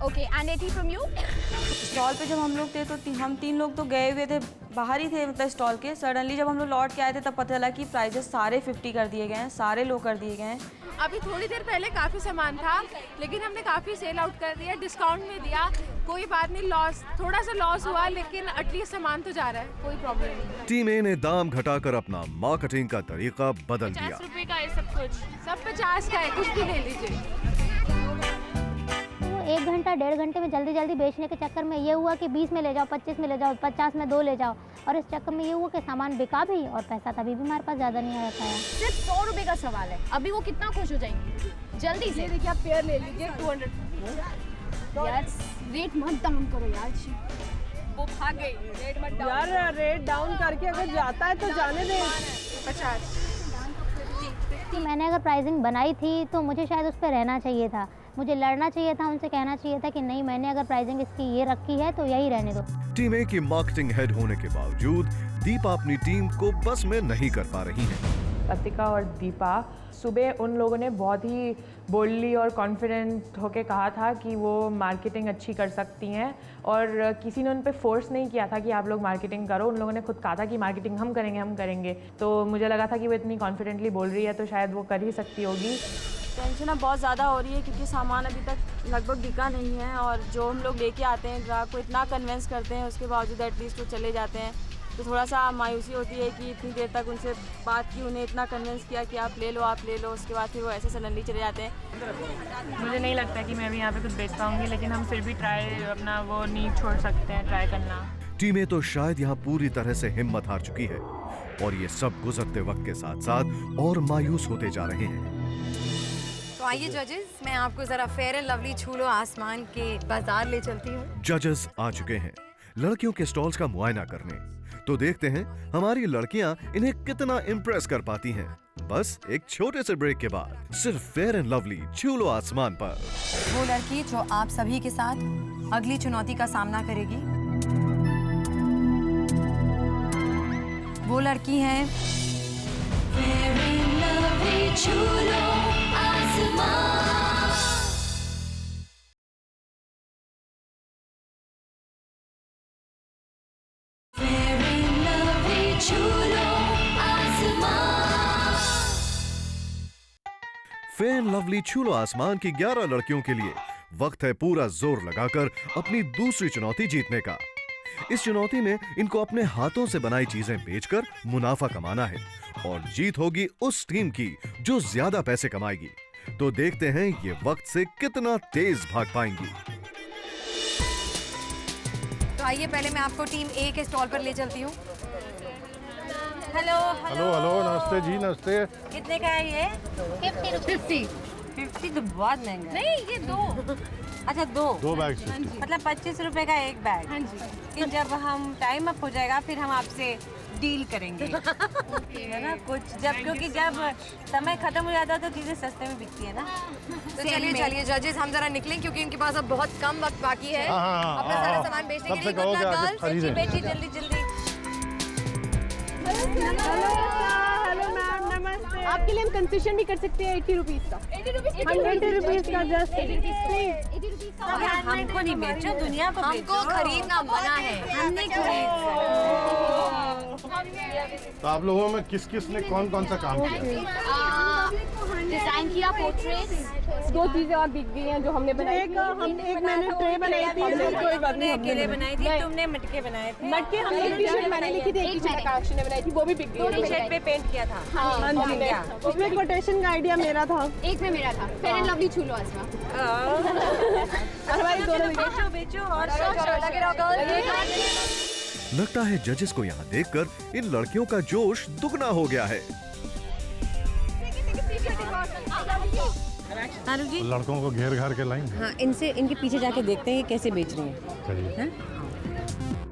Okay, and 80 from you.
Stall पे जब हम लोग थे तो हम 3 लोग तो गए हुए थे, बाहर ही थे मतलब स्टॉल के। सडनली जब हम लोग लौट के आए थे तब पता चला कि प्राइजेस सारे 50 कर दिए गए हैं, सारे लो कर दिए गए हैं।
अभी थोड़ी देर पहले काफ़ी सामान था, लेकिन हमने काफ़ी सेल आउट कर दिया, डिस्काउंट में दिया। कोई बात नहीं, लॉस थोड़ा सा लॉस हुआ, लेकिन एटलीस्ट सामान तो जा रहा है, कोई प्रॉब्लम नहीं।
टीम ए ने दाम घटाकर अपना मार्केटिंग का तरीका बदल दिया।
50 रुपए का है सब कुछ, सब 50 का है, कुछ भी ले लीजिए।
1 घंटा 1.5 घंटे में जल्दी जल्दी बेचने के चक्कर में ये हुआ कि 20 में ले जाओ, 25 में ले जाओ, 50 में 2 ले जाओ, और इस चक्कर में ये हुआ कि सामान बिका भी और पैसा तभी भी हमारे पास ज़्यादा नहीं आ पाया।
सिर्फ 100 रुपए का सवाल है, अभी वो कितना खुश हो जाएंगी। जल्दी से देखिए, आप पेयर ले लीजिए 200। यार रेट मत डाउन करो यार, वो भाग गई। रेट मत डाउन
यार, रेट डाउन करके अगर जाता है तो जाने दे।
50
कि मैंने अगर प्राइसिंग बनाई थी तो मुझे शायद उस पर रहना चाहिए था, मुझे लड़ना चाहिए था, उनसे कहना चाहिए था कि नहीं, मैंने अगर प्राइसिंग इसकी ये रखी है तो यही रहने दो।
टीम ए की मार्केटिंग हेड होने के बावजूद दीपा अपनी टीम को बस में नहीं कर पा रही हैं।
अतिका और दीपा सुबह उन लोगों ने बहुत ही बोल्डली और कॉन्फिडेंट होके कहा था कि वो मार्केटिंग अच्छी कर सकती हैं, और किसी ने उन पे फोर्स नहीं किया था कि आप लोग मार्केटिंग करो। उन लोगों ने खुद कहा था कि मार्केटिंग हम करेंगे। तो मुझे लगा था कि वो इतनी कॉन्फिडेंटली बोल रही है तो शायद वो कर ही सकती होगी।
टेंशन अब बहुत ज़्यादा हो रही है क्योंकि सामान अभी तक लगभग बिका नहीं है, और जो हम लोग लेके आते हैं ग्राहक को इतना कन्विंस करते हैं, उसके बावजूद एटलीस्ट वो चले जाते हैं। तो थोड़ा सा मायूसी होती है कि इतनी देर तक उनसे बात की, उन्हें इतना कन्विंस किया कि आप ले लो, उसके बाद फिर वो ऐसे सडनली चले जाते हैं।
मुझे नहीं लगता कि मैं भी यहाँ पे कुछ बेच पाऊँगी, लेकिन हम फिर भी ट्राई अपना वो नहीं छोड़ सकते हैं, ट्राई करना।
टीमें तो शायद यहाँ पूरी तरह से हिम्मत हार चुकी है और ये सब गुजरते वक्त के साथ साथ और मायूस होते जा रहे हैं।
तो आइए जजेस, मैं आपको जरा फेयर एंड लवली छूलो आसमान के बाजार ले चलती हूँ।
जजेस आ चुके हैं लड़कियों के स्टॉल्स का मुआयना करने, तो देखते हैं हमारी लड़कियां इन्हें कितना इम्प्रेस कर पाती हैं। बस एक छोटे से ब्रेक के बाद सिर्फ फेयर एंड लवली छूलो आसमान पर।
वो लड़की जो आप सभी के साथ अगली चुनौती का सामना करेगी, वो लड़की है फेयर एंड लवली छूलो आसमान।
फेयर एंड लवली छूलो आसमान की 11 लड़कियों के लिए वक्त है पूरा जोर लगाकर अपनी दूसरी चुनौती जीतने का। इस चुनौती में इनको अपने हाथों से बनाई चीजें बेचकर मुनाफा कमाना है और जीत होगी उस टीम की जो ज्यादा पैसे कमाएगी। तो देखते हैं ये वक्त से कितना तेज भाग पाएंगी।
तो आइए पहले मैं आपको टीम ए के स्टॉल पर ले चलती हूँ। हेलो
हेलो, नमस्ते नमस्ते जी, नमस्ते।
कितने का है ये? 50 तो बहुत महंगा है।
नहीं, ये 2।
अच्छा, 2
बैग,
मतलब 25 रुपए का एक बैग।
हाँ जी।
कि जब हम टाइम अप हो जाएगा फिर हम आपसे डील करेंगे। है ना कुछ, जब क्योंकि जब समय खत्म हो जाता है तो चीजें सस्ते में बिकती है ना।
तो चलिए जजेस, हम जरा निकलें क्योंकि इनके पास अब बहुत कम वक्त बाकी है अपना सारा सामान बेचने के लिए।
बेटी बेटी जल्दी जल्दी।
हेलो मैम, नमस्ते। आपके लिए हम कंसेशन भी कर सकते हैं 80 रुपीज का। 80 रुपीज का, जस्ट 80 रुपीज का।
हमको नहीं बेचो, दुनिया को
हमको खरीदना मना है।
हम नहीं खरीद।
तो आप लोगों में किस किस ने कौन कौन सा काम किया?
डिजाइन किया, पोर्ट्रेट्स। 2 चीजें और बिक गई हैं जो हमने बनाई थी। एक मैंने ट्रे बनाई थी, कोई बात नहीं,
अकेले बनाई थी, तुमने मटके बनाए थे।
मटके हमने टी-शर्ट मैंने लिखी थी, एक टी-शर्ट आकाश ने बनाई थी, वो भी बिक गई।
2 टी-शर्ट पे पेंट किया था।
हाँ जी, उसमें कोटेशन का आइडिया मेरा था, एक में मेरा था। फेयर एंड लवली छू लो आसमान। हमारी दोनों
बेचो और
लगता है जजेस को यहाँ देखकर इन लड़कियों का जोश दुगना हो गया है।
जी
लड़कों को घेर घार के लाएंगे।
हाँ, इनसे इनके पीछे जाके देखते हैं कैसे बेच रही हैं।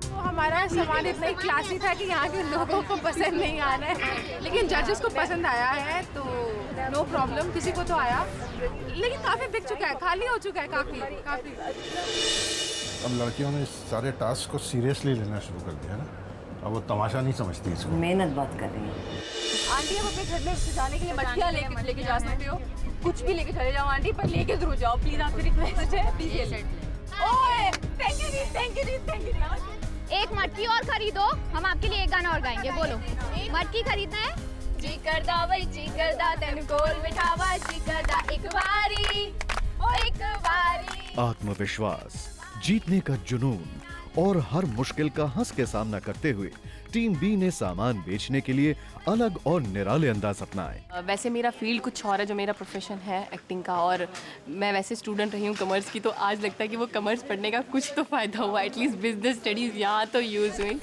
तो हमारा सामान इतना ही क्लासी था कि यहाँ के लोगों को पसंद नहीं आ रहा है, लेकिन जजेस को पसंद आया है तो नो प्रॉब्लम, किसी को तो आया, लेकिन काफ़ी बिक चुका है, खाली हो चुका है काफ़ी।
अब लड़कियों ने इस सारे टास्क को सीरियसली लेना शुरू कर दिया ना, अब वो तमाशा नहीं समझती इसको।
मेहनत बहुत कर रही है।
आंटी, आप अपने घर में जाने के लिए मटकियाँ लेके जा सकते हो, कुछ भी लेके चले जाओ आंटी, पर लेके जरूर जाओ प्लीज, आपसे रिक्वेस्ट है प्लीज। ओए थैंक यू। एक मटकी और खरीदो, हम आपके लिए एक गाना और गाएंगे, बोलो। मटकी खरीदना है? जी करदा वही जी करदा, तेन कोल बिठावा जी करदा, एक बारी ओ एक बारी।
आत्मविश्वास, जीतने का जुनून और हर मुश्किल का हंस के सामना करते हुए टीम बी ने सामान बेचने के लिए अलग और निराले अंदाज अपनाए।
वैसे मेरा फील्ड कुछ और है, जो मेरा प्रोफेशन है एक्टिंग का, और मैं वैसे स्टूडेंट रही हूँ कॉमर्स की, तो आज लगता है कि वो कॉमर्स पढ़ने का कुछ तो फ़ायदा हुआ, एटलीस्ट बिजनेस स्टडीज़ यहाँ तो यूज़ हुई।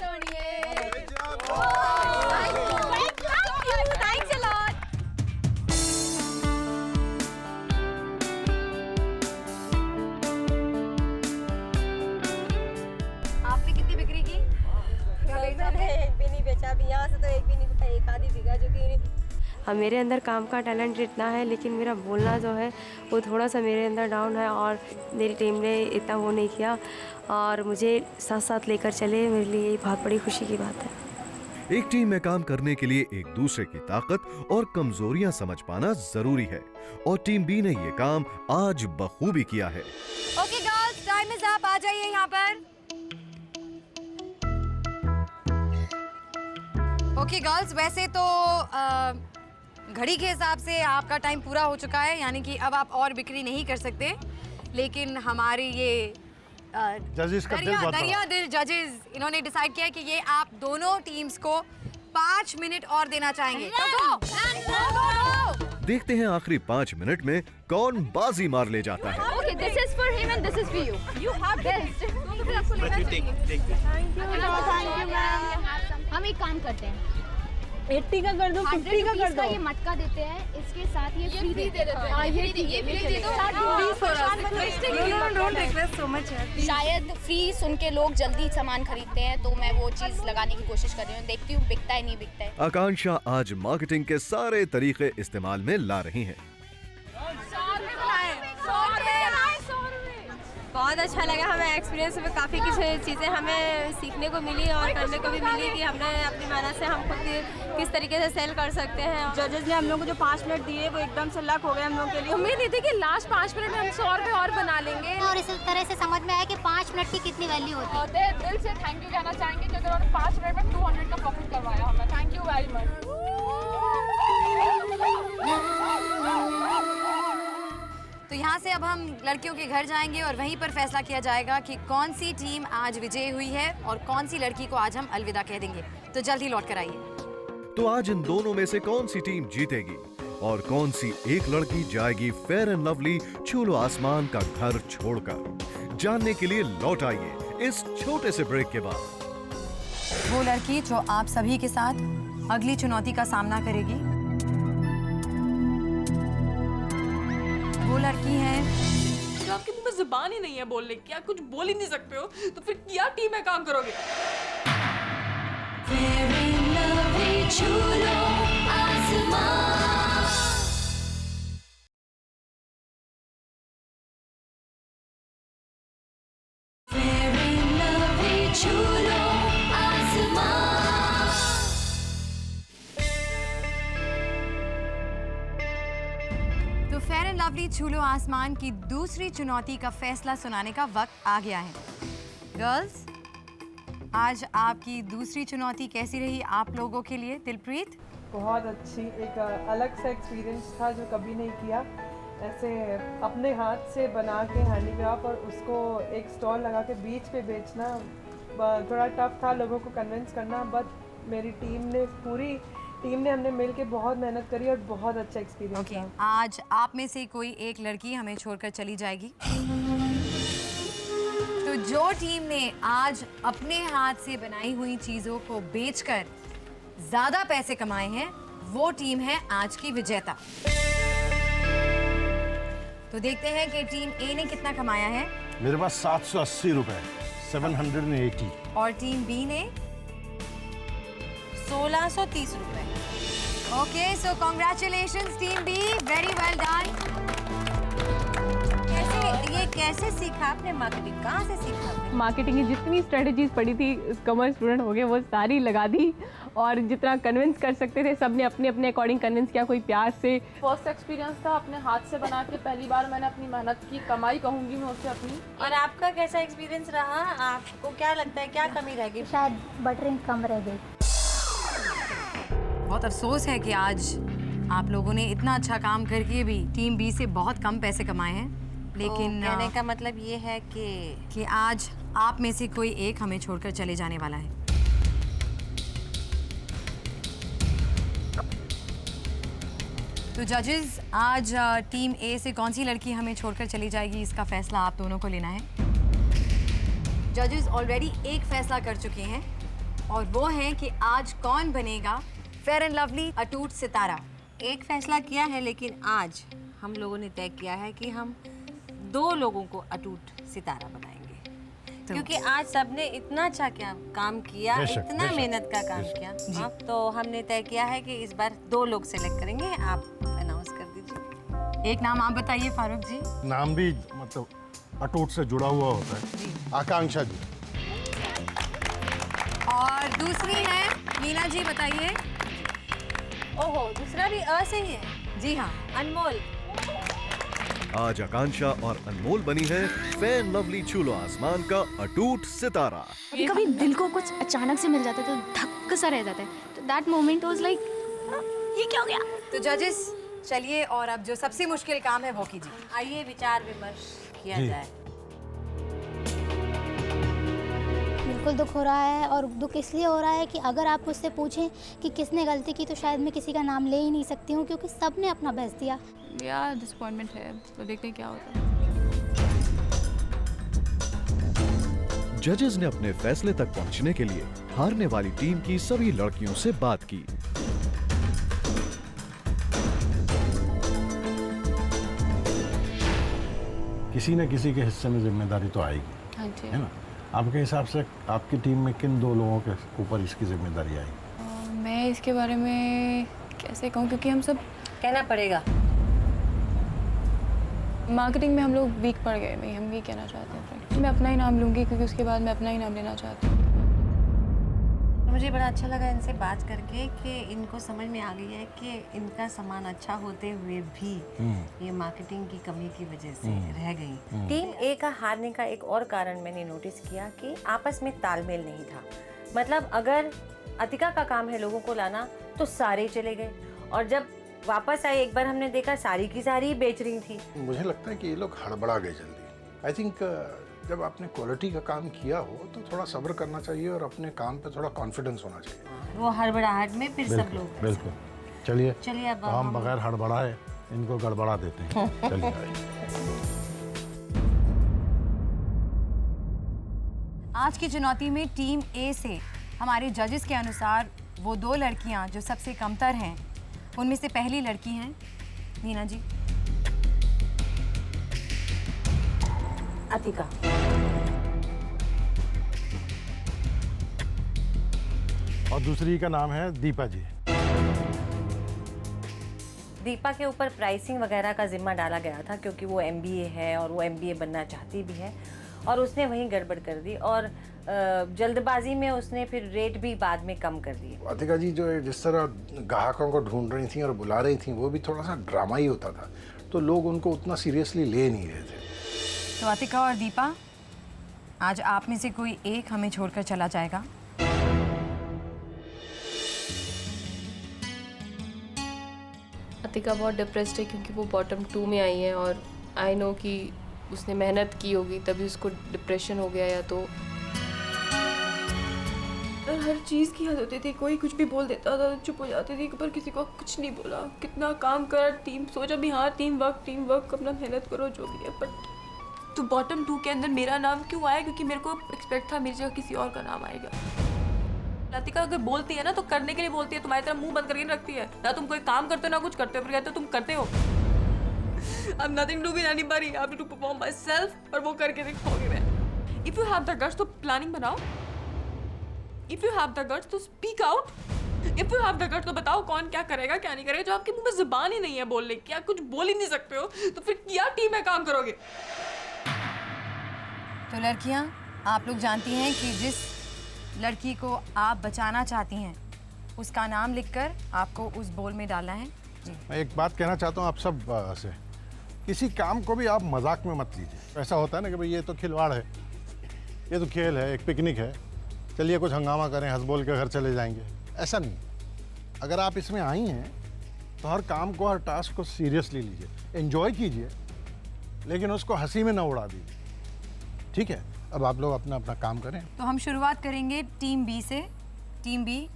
आपने कितनी बिक्री की?
एक भी नहीं बेचा, अभी यहाँ से तो एक भी नहीं बिका, एक आधी बिका जो कि।
हाँ, मेरे अंदर काम का टैलेंट इतना है, लेकिन मेरा बोलना जो है वो थोड़ा सा मेरे अंदर डाउन है, और मेरी टीम ने इतना वो नहीं किया और मुझे साथ साथ लेकर चले, मेरे लिए ये बहुत बड़ी खुशी की बात है।
एक टीम में काम करने के लिए एक दूसरे की ताकत और कमजोरियां समझ पाना जरूरी है, और टीम बी ने ये काम आज बखूबी किया है।
Okay girls, time is up, आ जाइए यहाँ पर। ओके गर्ल्स, वैसे तो घड़ी के हिसाब से आपका टाइम पूरा हो चुका है, यानी कि अब आप और बिक्री नहीं कर सकते, लेकिन हमारी ये
जजेस का
दरिया दिल जजेस, इन्होंने डिसाइड किया है कि ये आप दोनों टीम्स को 5 मिनट और देना चाहेंगे।
देखते हैं आखिरी 5 मिनट में कौन बाजी मार ले जाता है।
Okay, this is for him and this is for you. You have this. तो फिर आपको लेना चाहिए। Thank you ma'am. हम एक काम करते हैं, 80 का कर दो, 50 का कर दो। ये मटका देते हैं, इसके साथ ये फ्री दे देते हैं। हाँ, ये दे दो।
शायद फ्री सुन के लोग जल्दी सामान खरीदते हैं, तो मैं वो चीज़ लगाने की कोशिश कर रही हूँ, देखती हूँ बिकता है नहीं बिकता है।
आकांक्षा आज मार्केटिंग के सारे तरीके इस्तेमाल में ला रही हैं।
बहुत अच्छा लगा हमें, एक्सपीरियंस में काफ़ी कुछ चीज़ें हमें सीखने को मिली और करने को भी मिली कि हमने अपनी मेहनत से हम खुद किस तरीके से सेल कर सकते हैं। जजेस ने हम लोग को जो 5 मिनट दिए वो एकदम से लक हो गए हम लोग के लिए।
उम्मीद नहीं थी कि लास्ट 5 मिनट में हम 100 रुपये और बना लेंगे,
और इस तरह से समझ में आया कि 5 मिनट की कितनी वैल्यू होती है।
और दिल से थैंक यू कहना चाहेंगे कि उन्होंने 5 मिनट में 200 का प्रॉफिट करवाया हमें। Thank you very much.
तो यहाँ से अब हम लड़कियों के घर जाएंगे और वहीं पर फैसला किया जाएगा कि कौन सी टीम आज विजयी हुई है और कौन सी लड़की को आज हम अलविदा कह देंगे। तो जल्दी लौट कर आइए।
तो आज इन दोनों में से कौन सी टीम जीतेगी और कौन सी एक लड़की जाएगी फेयर एंड लवली छूलो आसमान का घर छोड़कर, जानने के लिए लौट आइए इस छोटे से ब्रेक के बाद।
वो लड़की जो आप सभी के साथ अगली चुनौती का सामना करेगी। वो लड़की है
तो आपके मुंह में जुबान ही नहीं है बोलने की, आप कुछ बोल ही नहीं सकते हो, तो फिर क्या टीम में काम करोगे?
तो फेयर एंड लवली छूलो आसमान की दूसरी चुनौती का फैसला सुनाने का वक्त आ गया है। गर्ल्स, आज आपकी दूसरी चुनौती कैसी रही आप लोगों के लिए? दिलप्रीत?
बहुत अच्छी, एक अलग सा एक्सपीरियंस था जो कभी नहीं किया। ऐसे अपने हाथ से बना के हैंडीक्राफ्ट और उसको एक स्टॉल लगा के बीच पे बेचना थोड़ा टफ था लोगों को कन्विंस करना, बट मेरी पूरी टीम ने हमने मिल के बहुत मेहनत करी और बहुत अच्छा एक्सपीरियंस था।
आज आप में से कोई एक लड़की हमें छोड़कर चली जाएगी। तो जो टीम ने आज अपने हाथ से बनाई हुई चीजों को बेचकर ज्यादा पैसे कमाए हैं, वो टीम है आज की विजेता। तो देखते हैं कि टीम ए ने कितना कमाया है।
मेरे पास 780 रुपए, 780।
और टीम बी ने
1630 रुपए।
Okay, so congratulations team B, very well done.
कैसे सीखा आपने मार्केटिंग? कहाँ से सीखा आपने?
मार्केटिंग की जितनी स्ट्रेटजीज पड़ी थी कॉमर्स स्टूडेंट हो गए वो सारी लगा दी, और जितना कन्विंस कर सकते थे सबने अपने अपने अकॉर्डिंग कन्विंस किया, कोई प्यार से।
फर्स्ट एक्सपीरियंस था, अपने हाथ से बना के पहली बार मैंने अपनी मेहनत की कमाई कहूँगी मैं उससे अपनी।
और आपका कैसा एक्सपीरियंस रहा? आपको क्या लगता है क्या कमी रह गई?
शायद बटरिंग कम रह गई।
बहुत अफसोस है कि आज आप लोगों ने इतना अच्छा काम करके भी टीम बी से बहुत कम पैसे कमाए हैं, लेकिन
कहने का मतलब ये है कि
आज आप में से कोई एक हमें छोड़कर चले जाने वाला है। तो जजेस, आज टीम ए से कौन सी लड़की हमें छोड़कर चली जाएगी, इसका फैसला आप दोनों को लेना है। जजेस ऑलरेडी एक फैसला कर चुके हैं और वो है कि आज कौन बनेगा फेयर एंड लवली अटूट सितारा।
एक फैसला किया है, लेकिन आज हम लोगों ने तय किया है कि हम 2 लोगों को अटूट सितारा बनाएंगे, क्योंकि आज सबने इतना अच्छा काम किया, इतना मेहनत का काम किया। तो हमने तय किया है कि इस बार 2 लोग सेलेक्ट करेंगे। आप अनाउंस कर दीजिए।
एक नाम आप बताइए फारूक जी।
नाम भी मतलब अटूट से जुड़ा हुआ होता है। आकांक्षा जी।
और दूसरी है मीना जी, बताइए।
ओहो, दूसरा भी अ से ही है?
जी हाँ,
अनमोल।
आज आकांक्षा और अनमोल बनी है फेयर लवली छूलो आसमान का अटूट सितारा।
कभी कभी दिल को कुछ अचानक से मिल जाता है तो धक्का सा रह जाता है, तो दैट मोमेंट वाज लाइक ये क्या हो गया।
तो जजेस चलिए, और अब जो सबसे मुश्किल काम है वो कीजिए।
आइए विचार विमर्श किया जाए।
बिल्कुल दुख हो रहा है, और दुख इसलिए हो रहा है कि अगर आप मुझसे पूछें कि किसने गलती की तो शायद मैं किसी का नाम ले ही नहीं सकती हूँ, क्योंकि सब ने अपना बेस्ट दिया।
यार डिसअपॉइंटमेंट है, तो देखते हैं क्या होता है।
जजेस ने अपने फैसले तक पहुंचने के लिए हारने वाली टीम की सभी लड़कियों से बात की।
किसी न किसी के हिस्से में जिम्मेदारी तो आएगी,
हाँ जी।
है ना? आपके हिसाब से आपकी टीम में किन 2 लोगों के ऊपर इसकी जिम्मेदारी आएगी?
मैं इसके बारे में कैसे कहूँ, क्योंकि हम सब
कहना पड़ेगा।
मार्केटिंग में हम लोग वीक पड़ गए, मैं हम वीक कहना चाहते हैं। मैं अपना ही नाम लूँगी, क्योंकि उसके बाद मैं अपना ही नाम लेना चाहती हूँ।
मुझे बड़ा अच्छा लगा इनसे बात करके कि इनको समझ में आ गई है कि इनका सामान अच्छा होते हुए भी ये मार्केटिंग की कमी की वजह से रह गई। टीम ए का हारने का एक और कारण मैंने नोटिस किया कि आपस में तालमेल नहीं था। मतलब अगर अतिका का काम है लोगों को लाना, तो सारे चले गए, और जब वापस आए एक बार हमने देखा सारी की सारी बेच रही थी।
मुझे लगता है कि ये लोग हड़बड़ा गए जल्दी। आई थिंक जब आपने क्वालिटी का काम किया हो तो थोड़ा सब्र करना चाहिए और अपने काम पे थोड़ा कॉन्फिडेंस होना चाहिए।
वो हड़बड़ाहट में फिर सब लोग।
बिल्कुल। चलिए
अब
हम बगैर हड़बड़ाए इनको गड़बड़ा देते हैं। चलिए
आज की चुनौती में टीम ए से हमारे जजेस के अनुसार वो 2 लड़कियां जो सबसे कमतर हैं, उनमें से पहली लड़की हैं नीना जी।
अतिका।
और दूसरी का नाम है दीपा जी।
दीपा के ऊपर प्राइसिंग वगैरह का जिम्मा डाला गया था क्योंकि वो MBA है और वो MBA बनना चाहती भी है, और उसने वहीं गड़बड़ कर दी और जल्दबाजी में उसने फिर रेट भी बाद में कम कर दिए।
अतिका जी जो जिस तरह ग्राहकों को ढूंढ रही थी और बुला रही थी, वो भी थोड़ा सा ड्रामा ही होता था, तो लोग उनको उतना सीरियसली ले नहीं रहे थे।
तो अतिका और दीपा, आज आप में से कोई एक हमें छोड़कर चला जाएगा।
अतिका बहुत डिप्रेस्ड है क्योंकि वो बॉटम 2 में आई है और आई नो कि उसने मेहनत की होगी तभी उसको डिप्रेशन हो गया, या तो
हर चीज़ की हद होती थी, कोई कुछ भी बोल देता था, चुप हो जाती थी, पर किसी को कुछ नहीं बोला। कितना काम कर, टीम सोचा भी हाँ टीम वर्क अपना मेहनत करो जो भी है, पर तो बॉटम 2 के अंदर मेरा नाम क्यों आया? क्योंकि मेरे को एक्सपेक्ट था मेरी जगह किसी और का नाम आएगा। लतिका अगर बोलती है ना तो करने के लिए बोलती है, तुम्हारी तरह मुंह बंद करके रखती है ना। तुम कोई काम करते हो ना कुछ करते हो, फिर कहते हो तुम करते हो। I'm nothing to be anybody. I have to perform myself, और वो करके दिखाओगे मैं। If you have the guts तो प्लानिंग बनाओ। If you have the guts तो speak out. If you have the guts तो बताओ कौन क्या करेगा क्या नहीं करेगा। जो आपके मुंह में जुबान ही नहीं है बोलने की, आप कुछ बोल ही नहीं सकते हो, तो फिर क्या टीम में काम करोगे?
तो लड़कियां, आप लोग जानती हैं कि जिस लड़की को आप बचाना चाहती हैं उसका नाम लिखकर आपको उस बोल में डालना है। जी।
मैं एक बात कहना चाहता हूँ आप सब से, किसी काम को भी आप मजाक में मत लीजिए। ऐसा होता है ना कि भाई ये तो खिलवाड़ है, ये तो खेल है, एक पिकनिक है, चलिए कुछ हंगामा करें, हंस बोल के घर चले जाएंगे। ऐसा नहीं। अगर आप इसमें आई हैं तो हर काम को, हर टास्क को सीरियसली लीजिए, एंजॉय कीजिए, लेकिन उसको हंसी में ना उड़ा दीजिए। ठीक है, अब आप लोग अपना अपना काम करें।
तो हम शुरुआत करेंगे टीम बी से। टीम बी,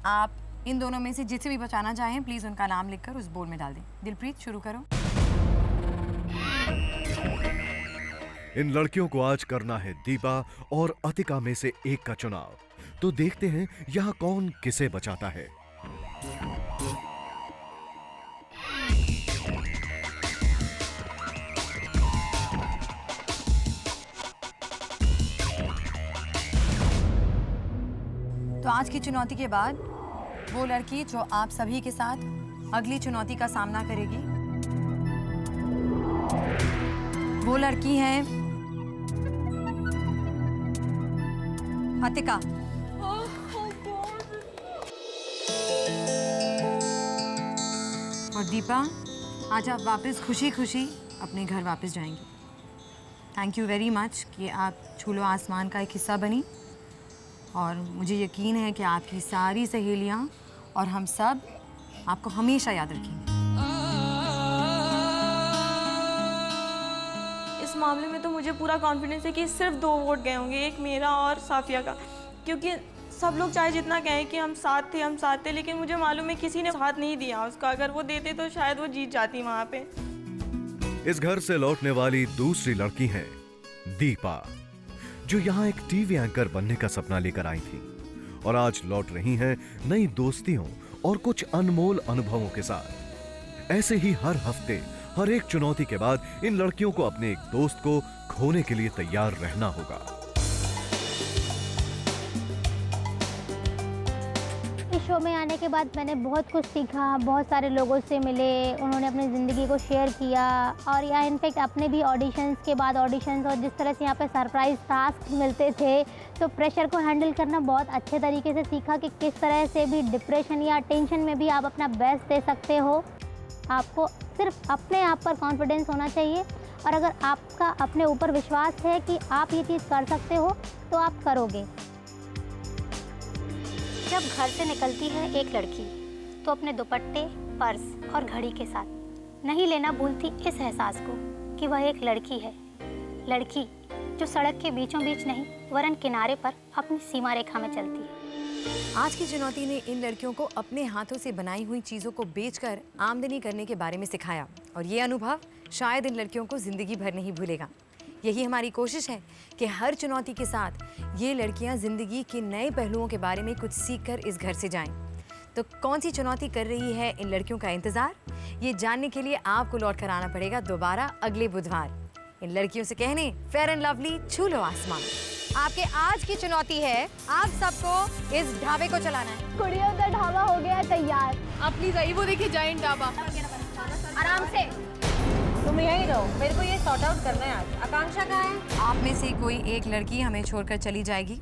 आप इन दोनों में से जिसे भी बचाना चाहें प्लीज़ उनका नाम लिखकर उस बोल में डाल दें। दिलप्रीत, शुरू करो।
इन लड़कियों को आज करना है दीपा और अतिका में से एक का चुनाव। तो देखते हैं यहाँ कौन किसे बचाता है।
तो आज की चुनौती के बाद वो लड़की जो आप सभी के साथ अगली चुनौती का सामना करेगी, वो लड़की है अतिका। और दीपा, आज आप वापस खुशी खुशी अपने घर वापस जाएंगी। थैंक यू वेरी मच कि आप छूलो आसमान का एक हिस्सा बनी, और मुझे यकीन है कि आपकी सारी सहेलियां और हम सब आपको हमेशा याद रखेंगे।
इस मामले में तो मुझे पूरा कॉन्फिडेंस है कि सिर्फ 2 वोट गए होंगे, एक मेरा और साफिया का, क्योंकि सब लोग चाहे जितना कहें कि हम साथ थे, लेकिन मुझे मालूम है किसी ने साथ नहीं दिया उसका। अगर वो देते तो शायद वो जीत जाती वहाँ पे।
इस घर से लौटने वाली दूसरी लड़की है दीपा, जो यहाँ एक टीवी एंकर बनने का सपना लेकर आई थी और आज लौट रही हैं नई दोस्तियों और कुछ अनमोल अनुभवों के साथ। ऐसे ही हर हफ्ते, हर एक चुनौती के बाद इन लड़कियों को अपने एक दोस्त को खोने के लिए तैयार रहना होगा।
इस शो में आने के बाद मैंने बहुत कुछ सीखा, बहुत सारे लोगों से मिले, उन्होंने अपनी ज़िंदगी को शेयर किया, और या इनफैक्ट अपने भी ऑडिशंस के बाद ऑडिशंस और जिस तरह से यहाँ पे सरप्राइज़ टास्क मिलते थे, तो प्रेशर को हैंडल करना बहुत अच्छे तरीके से सीखा कि किस तरह से भी डिप्रेशन या टेंशन में भी आप अपना बेस्ट दे सकते हो। आपको सिर्फ अपने आप पर कॉन्फिडेंस होना चाहिए, और अगर आपका अपने ऊपर विश्वास है कि आप ये चीज़ कर सकते हो तो आप करोगे। जब घर से निकलती है एक लड़की तो अपने दुपट्टे, पर्स और घड़ी के साथ नहीं लेना भूलती इस एहसास को कि वह एक लड़की है, लड़की जो सड़क के बीचों बीच नहीं वरन किनारे पर अपनी सीमा रेखा में चलती है।
आज की चुनौती ने इन लड़कियों को अपने हाथों से बनाई हुई चीज़ों को बेचकर आमदनी करने के बारे में सिखाया, और ये अनुभव शायद इन लड़कियों को ज़िंदगी भर नहीं भूलेगा। यही हमारी कोशिश है कि हर चुनौती के साथ ये लड़कियां ज़िंदगी के नए पहलुओं के बारे में कुछ सीख कर इस घर से जाएं। तो कौन सी चुनौती कर रही है इन लड़कियों का इंतज़ार, ये जानने के लिए आपको लौट कर आना पड़ेगा दोबारा अगले बुधवार। इन लड़कियों से कहने फेयर एंड लवली छू लो आसमान।
आपके आज की चुनौती है, आप सबको इस ढाबे को चलाना है।
कुड़ियों का ढाबा हो गया तैयार।
आप प्लीज आइए, वो देखिए जाइंट ढाबा।
आराम से।
तुम यहीं रहो, मेरे को ये सॉर्ट आउट करना है आज। आकांक्षा कहाँ है?
आप में से कोई एक लड़की हमें छोड़कर चली जाएगी।